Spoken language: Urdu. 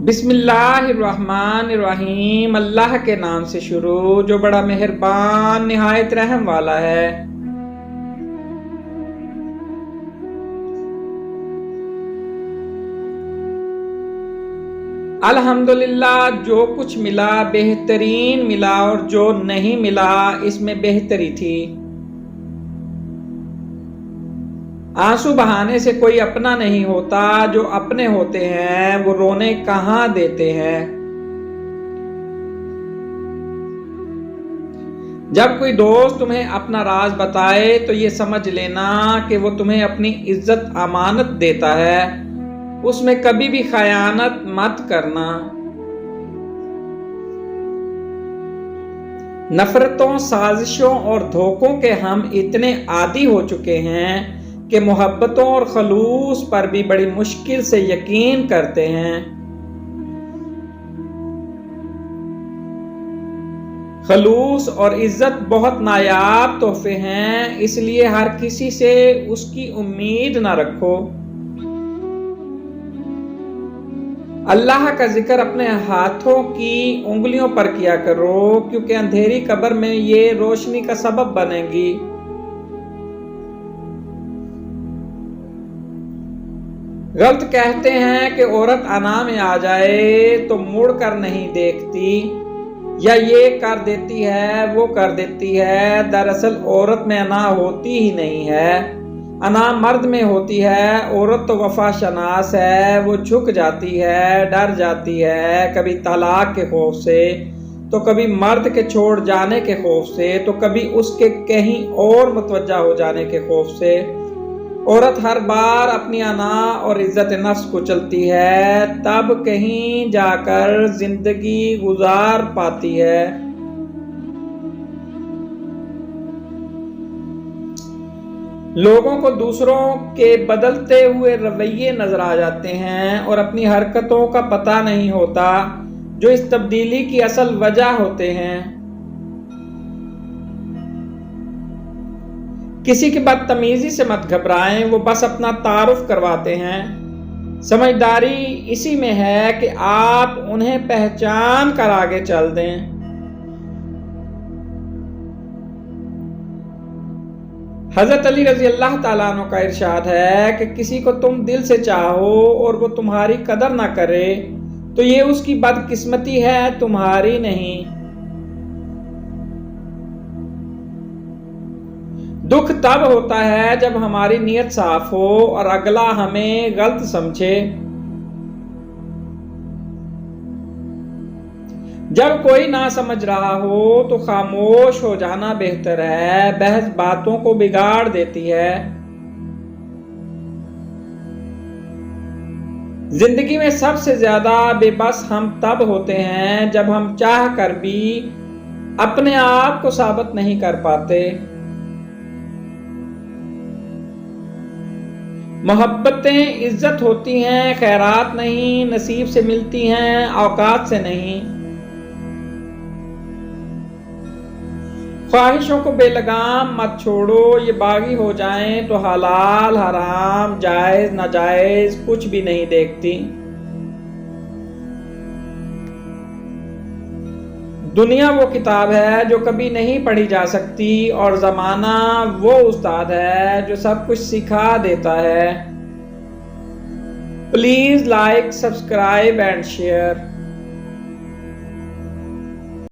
بسم اللہ الرحمن الرحیم، اللہ کے نام سے شروع جو بڑا مہربان نہایت رحم والا ہے۔ الحمدللہ، جو کچھ ملا بہترین ملا اور جو نہیں ملا اس میں بہتری تھی۔ آنسو بہانے سے کوئی اپنا نہیں ہوتا، جو اپنے ہوتے ہیں وہ رونے کہاں دیتے ہیں۔ جب کوئی دوست تمہیں اپنا راز بتائے تو یہ سمجھ لینا کہ وہ تمہیں اپنی عزت امانت دیتا ہے، اس میں کبھی بھی خیانت مت کرنا۔ نفرتوں، سازشوں اور دھوکوں کے ہم اتنے عادی ہو چکے ہیں کہ محبتوں اور خلوص پر بھی بڑی مشکل سے یقین کرتے ہیں۔ خلوص اور عزت بہت نایاب تحفے ہیں، اس لیے ہر کسی سے اس کی امید نہ رکھو۔ اللہ کا ذکر اپنے ہاتھوں کی انگلیوں پر کیا کرو، کیونکہ اندھیری قبر میں یہ روشنی کا سبب بنے گی۔ غلط کہتے ہیں کہ عورت انا میں آ جائے تو مڑ کر نہیں دیکھتی، یا یہ کر دیتی ہے وہ کر دیتی ہے۔ دراصل عورت میں انا ہوتی ہی نہیں ہے، انا مرد میں ہوتی ہے۔ عورت تو وفا شناس ہے، وہ جھک جاتی ہے، ڈر جاتی ہے، کبھی طلاق کے خوف سے، تو کبھی مرد کے چھوڑ جانے کے خوف سے، تو کبھی اس کے کہیں اور متوجہ ہو جانے کے خوف سے۔ عورت ہر بار اپنی انا اور عزت نفس کو چلتی ہے، تب کہیں جا کر زندگی گزار پاتی ہے۔ لوگوں کو دوسروں کے بدلتے ہوئے رویے نظر آ جاتے ہیں اور اپنی حرکتوں کا پتہ نہیں ہوتا جو اس تبدیلی کی اصل وجہ ہوتے ہیں۔ کسی کی بدتمیزی سے مت گھبرائیں، وہ بس اپنا تعارف کرواتے ہیں۔ سمجھداری اسی میں ہے کہ آپ انہیں پہچان کر آگے چل دیں۔ حضرت علی رضی اللہ تعالیٰ عنہ کا ارشاد ہے کہ کسی کو تم دل سے چاہو اور وہ تمہاری قدر نہ کرے تو یہ اس کی بدقسمتی ہے، تمہاری نہیں۔ دکھ تب ہوتا ہے جب ہماری نیت صاف ہو اور اگلا ہمیں غلط سمجھے۔ جب کوئی نہ سمجھ رہا ہو تو خاموش ہو جانا بہتر ہے، بحث باتوں کو بگاڑ دیتی ہے۔ زندگی میں سب سے زیادہ بے بس ہم تب ہوتے ہیں جب ہم چاہ کر بھی اپنے آپ کو ثابت نہیں کر پاتے۔ محبتیں عزت ہوتی ہیں، خیرات نہیں، نصیب سے ملتی ہیں، اوقات سے نہیں۔ خواہشوں کو بے لگام مت چھوڑو، یہ باغی ہو جائیں تو حلال حرام جائز ناجائز کچھ بھی نہیں دیکھتی۔ دنیا وہ کتاب ہے جو کبھی نہیں پڑھی جا سکتی، اور زمانہ وہ استاد ہے جو سب کچھ سکھا دیتا ہے۔ Please like, subscribe and share.